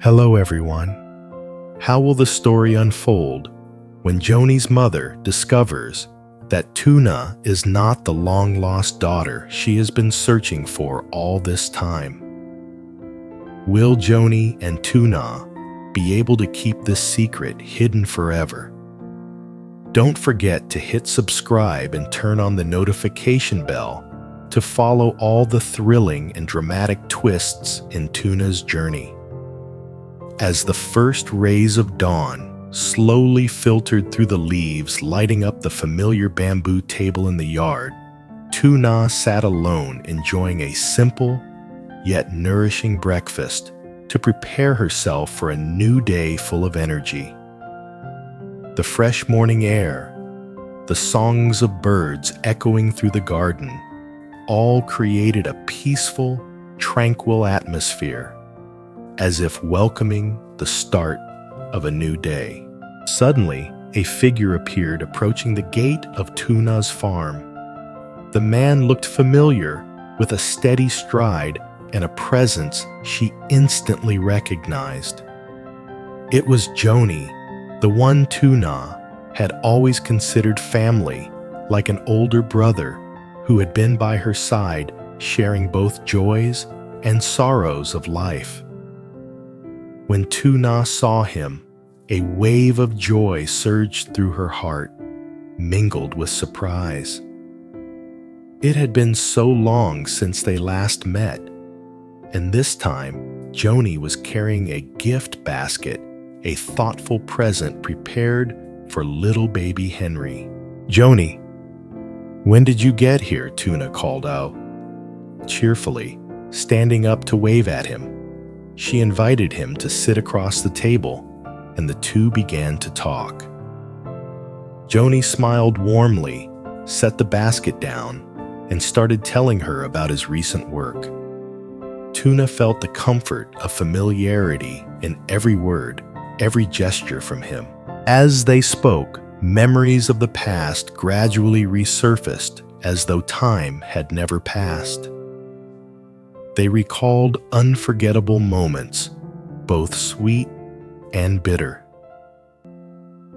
Hello everyone. How will the story unfold when Jhony's mother discovers that Tuna is not the long-lost daughter she has been searching for all this time? Will Jhony and Tuna be able to keep this secret hidden forever? Don't forget to hit subscribe and turn on the notification bell to follow all the thrilling and dramatic twists in Tuna's journey. As the first rays of dawn slowly filtered through the leaves, lighting up the familiar bamboo table in the yard, Tuna sat alone enjoying a simple yet nourishing breakfast to prepare herself for a new day full of energy. The fresh morning air, the songs of birds echoing through the garden, all created a peaceful, tranquil atmosphere, as if welcoming the start of a new day. Suddenly, a figure appeared approaching the gate of Tuna's farm. The man looked familiar, with a steady stride and a presence she instantly recognized. It was Jhony, the one Tuna had always considered family, like an older brother who had been by her side, sharing both joys and sorrows of life. When Tuna saw him, a wave of joy surged through her heart, mingled with surprise. It had been so long since they last met, and this time Jhony was carrying a gift basket, a thoughtful present prepared for little baby Henry. "Jhony, when did you get here?" Tuna called out cheerfully, standing up to wave at him. She invited him to sit across the table, and the two began to talk. Jhony smiled warmly, set the basket down, and started telling her about his recent work. Tuna felt the comfort of familiarity in every word, every gesture from him. As they spoke, memories of the past gradually resurfaced as though time had never passed. They recalled unforgettable moments, both sweet and bitter.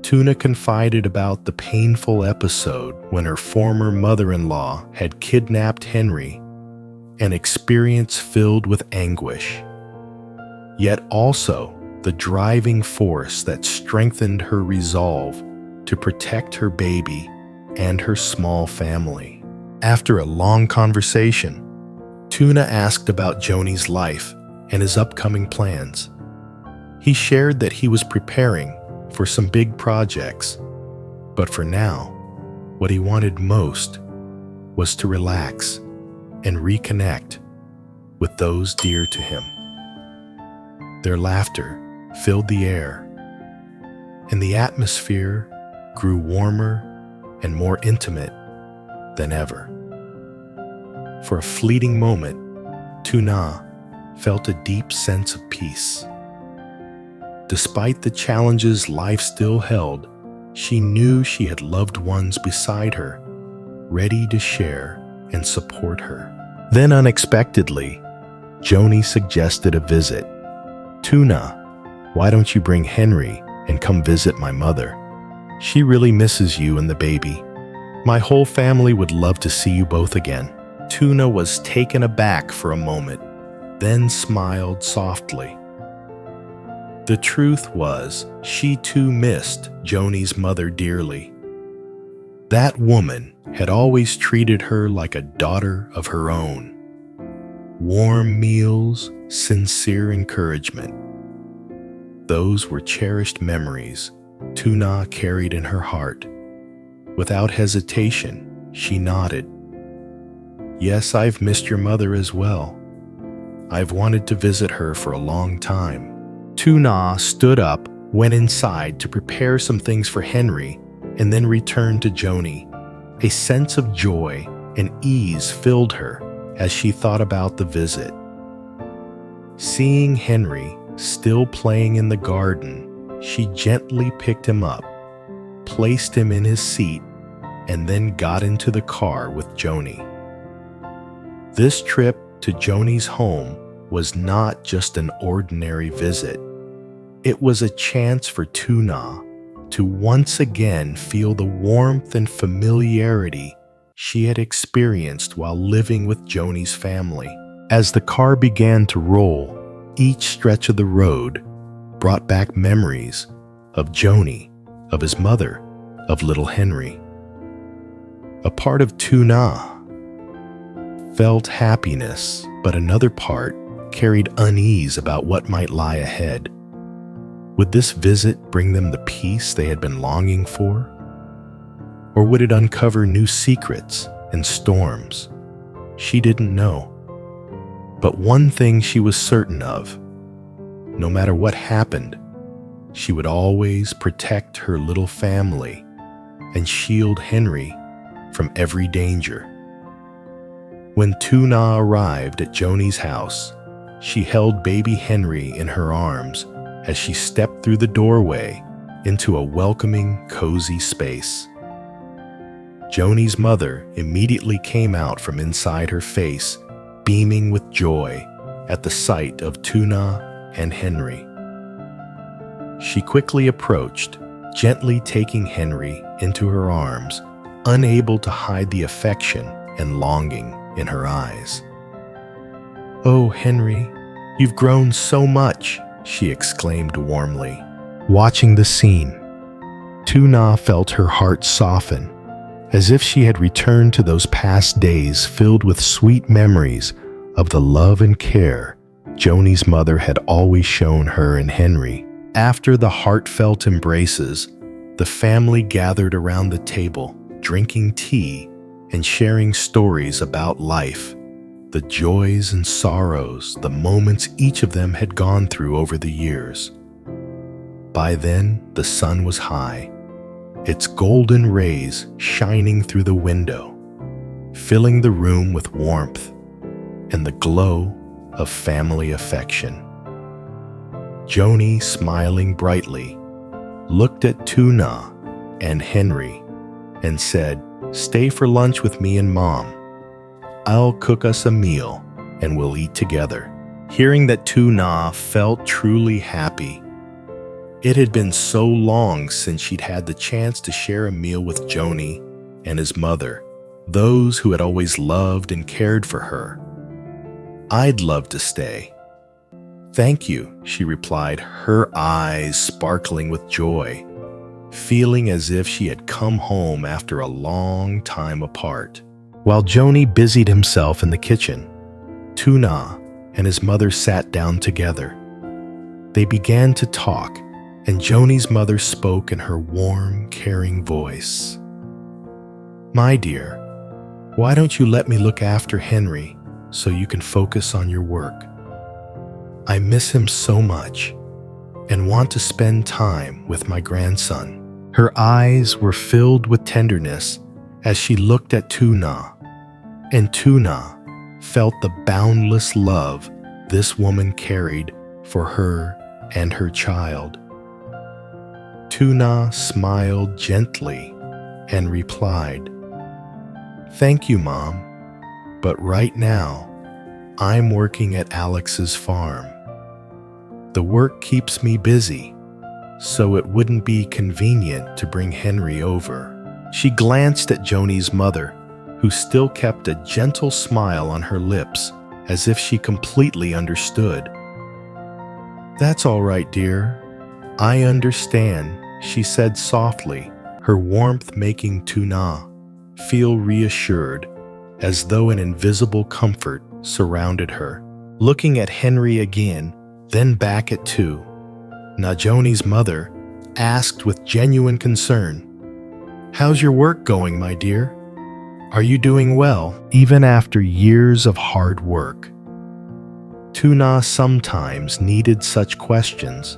Tuna confided about the painful episode when her former mother-in-law had kidnapped Henry, an experience filled with anguish, yet also the driving force that strengthened her resolve to protect her baby and her small family. After a long conversation, Tuna asked about Jhony's life and his upcoming plans. He shared that he was preparing for some big projects, but for now, what he wanted most was to relax and reconnect with those dear to him. Their laughter filled the air, and the atmosphere grew warmer and more intimate than ever. For a fleeting moment, Tuna felt a deep sense of peace. Despite the challenges life still held, she knew she had loved ones beside her, ready to share and support her. Then unexpectedly, Jhony suggested a visit. "Tuna, why don't you bring Henry and come visit my mother? She really misses you and the baby. My whole family would love to see you both again." Tuna was taken aback for a moment, then smiled softly. The truth was, she too missed Jhony's mother dearly. That woman had always treated her like a daughter of her own. Warm meals, sincere encouragement. Those were cherished memories Tuna carried in her heart. Without hesitation, she nodded. "Yes, I've missed your mother as well. I've wanted to visit her for a long time." Tuna stood up, went inside to prepare some things for Henry, and then returned to Jhony. A sense of joy and ease filled her as she thought about the visit. Seeing Henry still playing in the garden, she gently picked him up, placed him in his seat, and then got into the car with Jhony. This trip to Jhony's home was not just an ordinary visit. It was a chance for Tuna to once again feel the warmth and familiarity she had experienced while living with Jhony's family. As the car began to roll, each stretch of the road brought back memories of Jhony, of his mother, of little Henry. A part of Tuna felt happiness, but another part carried unease about what might lie ahead. Would this visit bring them the peace they had been longing for? Or would it uncover new secrets and storms? She didn't know. But one thing she was certain of: no matter what happened, she would always protect her little family and shield Henry from every danger. When Tuna arrived at Jhony's house, she held baby Henry in her arms as she stepped through the doorway into a welcoming, cozy space. Jhony's mother immediately came out from inside her face, beaming with joy at the sight of Tuna and Henry. She quickly approached, gently taking Henry into her arms, unable to hide the affection and longing in her eyes. "Oh, Henry, you've grown so much," she exclaimed warmly. Watching the scene, Tuna felt her heart soften, as if she had returned to those past days filled with sweet memories of the love and care Jhony's mother had always shown her and Henry. After the heartfelt embraces, the family gathered around the table, drinking tea and sharing stories about life, the joys and sorrows, the moments each of them had gone through over the years. By then, the sun was high, its golden rays shining through the window, filling the room with warmth and the glow of family affection. Jhony, smiling brightly, looked at Tuna and Henry and said, "Stay for lunch with me and Mom. I'll cook us a meal and we'll eat together." Hearing that Tuna felt truly happy. It had been so long since she'd had the chance to share a meal with Jhony and his mother, those who had always loved and cared for her. "I'd love to stay." "Thank you," she replied, her eyes sparkling with joy, feeling as if she had come home after a long time apart. While Jhony busied himself in the kitchen, Tuna and his mother sat down together. They began to talk, and Jhony's mother spoke in her warm, caring voice. "My dear, why don't you let me look after Henry so you can focus on your work? I miss him so much and want to spend time with my grandson." Her eyes were filled with tenderness as she looked at Tuna, and Tuna felt the boundless love this woman carried for her and her child. Tuna smiled gently and replied, "Thank you, Mom, but right now I'm working at Alex's farm. The work keeps me busy, so it wouldn't be convenient to bring Henry over." She glanced at Jhony's mother, who still kept a gentle smile on her lips, as if she completely understood. "That's all right, dear. I understand," she said softly, her warmth making Tuna feel reassured, as though an invisible comfort surrounded her. Looking at Henry again, then back at Tu, now Jhony's mother asked with genuine concern, "How's your work going, my dear? Are you doing well, even after years of hard work?" Tuna sometimes needed such questions,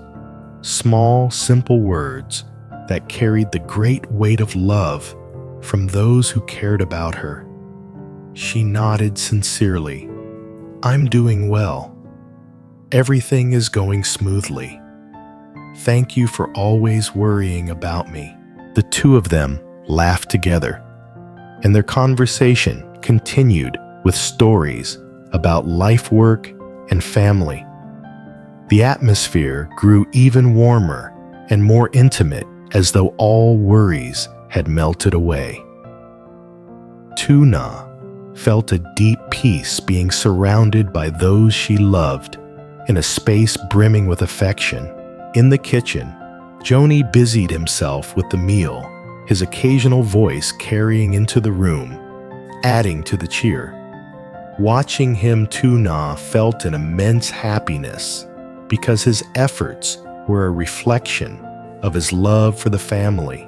small, simple words that carried the great weight of love from those who cared about her. She nodded sincerely. "I'm doing well. Everything is going smoothly. Thank you for always worrying about me." The two of them laughed together, and their conversation continued with stories about life, work, and family. The atmosphere grew even warmer and more intimate as though all worries had melted away. Tuna felt a deep peace being surrounded by those she loved in a space brimming with affection. In the kitchen, Jhony busied himself with the meal, his occasional voice carrying into the room, adding to the cheer. Watching him, Tuna felt an immense happiness because his efforts were a reflection of his love for the family.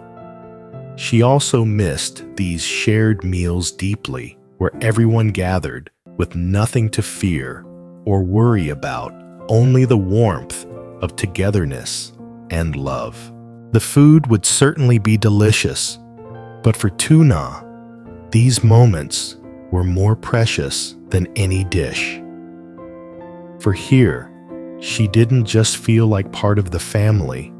She also missed these shared meals deeply, where everyone gathered with nothing to fear or worry about, only the warmth of togetherness and love. The food would certainly be delicious, but for Tuna, these moments were more precious than any dish. For here, she didn't just feel like part of the family,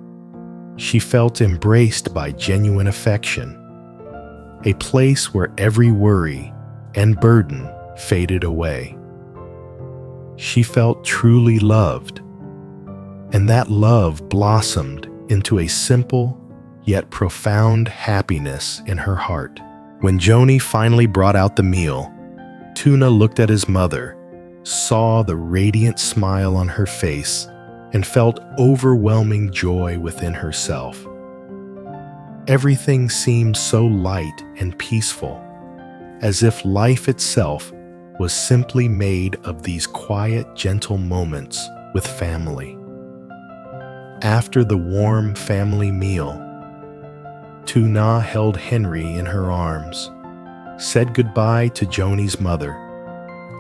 she felt embraced by genuine affection, a place where every worry and burden faded away. She felt truly loved, and that love blossomed into a simple yet profound happiness in her heart. When Jhony finally brought out the meal, Tuna looked at his mother, saw the radiant smile on her face, and felt overwhelming joy within herself. Everything seemed so light and peaceful, as if life itself was simply made of these quiet, gentle moments with family. After the warm family meal, Tuna held Henry in her arms, said goodbye to Jhony's mother,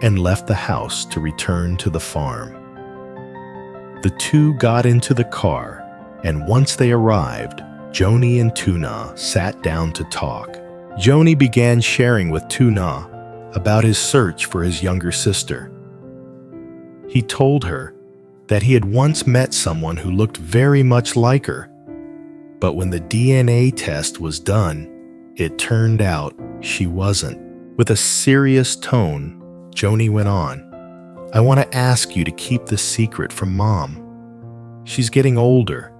and left the house to return to the farm. The two got into the car, and once they arrived, Jhony and Tuna sat down to talk. Jhony began sharing with Tuna about his search for his younger sister. He told her that he had once met someone who looked very much like her, but when the DNA test was done, it turned out she wasn't. With a serious tone, Jhony went on, "I want to ask you to keep this secret from Mom. She's getting older,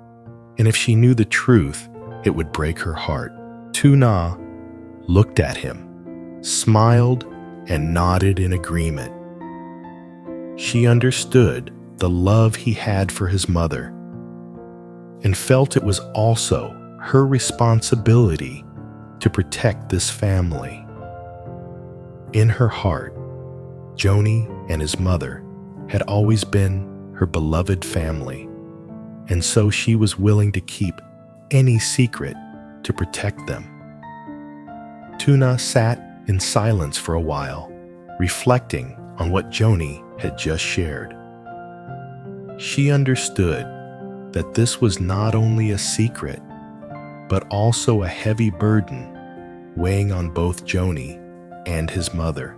and if she knew the truth, it would break her heart." Tuna looked at him, smiled, and nodded in agreement. She understood the love he had for his mother and felt it was also her responsibility to protect this family. In her heart, Jhony and his mother had always been her beloved family, and so she was willing to keep any secret to protect them. Tuna sat in silence for a while, reflecting on what Jhony had just shared. She understood that this was not only a secret, but also a heavy burden weighing on both Jhony and his mother.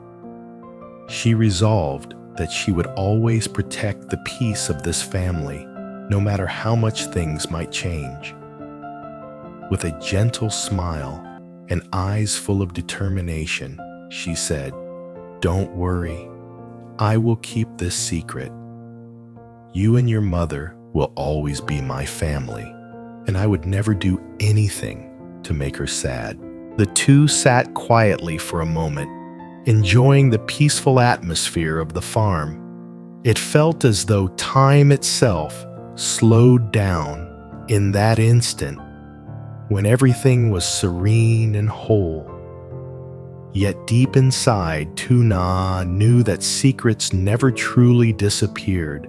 She resolved that she would always protect the peace of this family, no matter how much things might change. With a gentle smile and eyes full of determination, she said, "Don't worry, I will keep this secret. You and your mother will always be my family, and I would never do anything to make her sad." The two sat quietly for a moment, enjoying the peaceful atmosphere of the farm. It felt as though time itself slowed down in that instant when everything was serene and whole. Yet deep inside, Tuna knew that secrets never truly disappeared,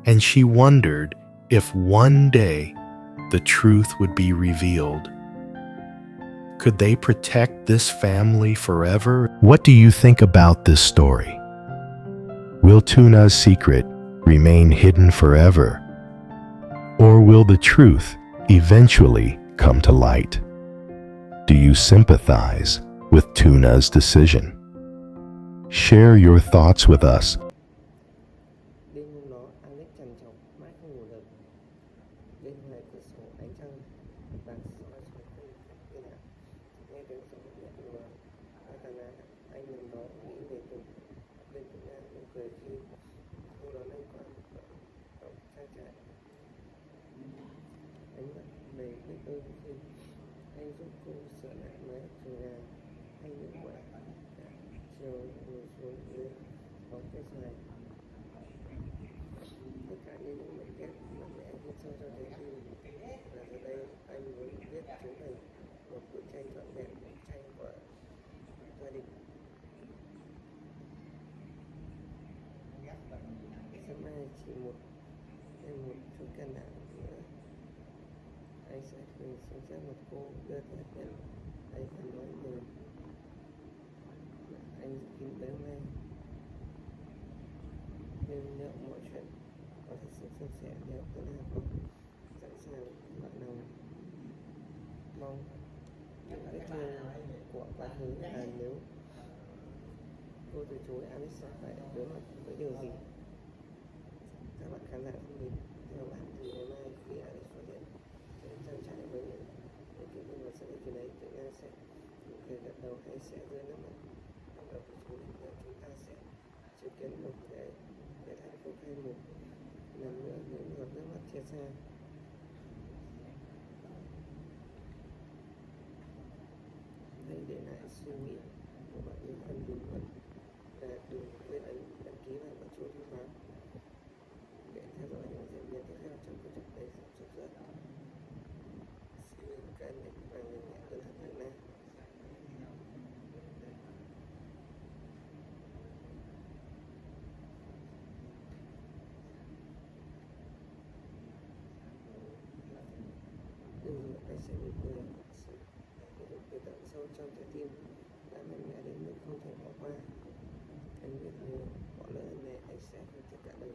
and she wondered if one day the truth would be revealed. Could they protect this family forever? What do you think about this story? Will Tuna's secret remain hidden forever? Or will the truth eventually come to light? Do you sympathize with Tuna's decision? Share your thoughts with us. Đêm hôm đó, Alex trằn trọc mãi không ngủ được. Bên ngoài cửa sổ ánh trăng vàng soi xuống khuôn mặt thiên hạ. Nghe tiếng gió nhẹ nhàng, hai thằng anh nằm đó nghĩ về Tùng. Bên Tùng Nga cũng cười khi cô đón anh qua cổng trang biết ơn khi anh giúp cô sửa lại mái tường nhà hay những buổi chiều ngồi xuống dưới bóng cây xoài. Tất cả những mảnh ghép mà mẹ viết cho trái tim, và giờ đây anh muốn viết chúng thành một bức tranh trọn vẹn, bức tranh của gia đình. Sáng mai chỉ một chút can đảm nữa, anh sẽ thường xuống sát mặt cô, đưa tay nhận anh và nói lời anh kín bấy mai. Nhưng liệu mọi chuyện có thật sự suôn sẻ theo cơn nào không? Sẵn sàng bạn nào mong những vết thương của quá khứ, là nếu cô từ chối, Alex sẽ phải đối mặt với điều gì? Các bạn khán giả thân mến, theo bạn thì ngày mai khi Alex xuất hiện trên trang trại với những kỹ năng và sự kiện đấy, chúng ta sẽ cười gật đầu hay sẽ rơi nước mắt? Trong đầu của chúng ta sẽ chứng kiến một cái hạnh phúc hay một lần nữa những giọt nước mắt chia xa. Hãy để lại suy nghĩ của bạn những phần bình luận, và đừng quên đăng ký và bật chuông thông báo để theo dõi những diễn biến tiếp theo trong câu chuyện đầy rực rỡ. Xin các anh và người mẹ ơn hận Việt Nam. Đừng nghĩ anh sẽ bị cười, sự từ tận sâu trong trái tim đã mạnh mẽ đến mức không thể bỏ qua. Anh biết nếu bỏ lỡ này, anh sẽ không thể cả đời.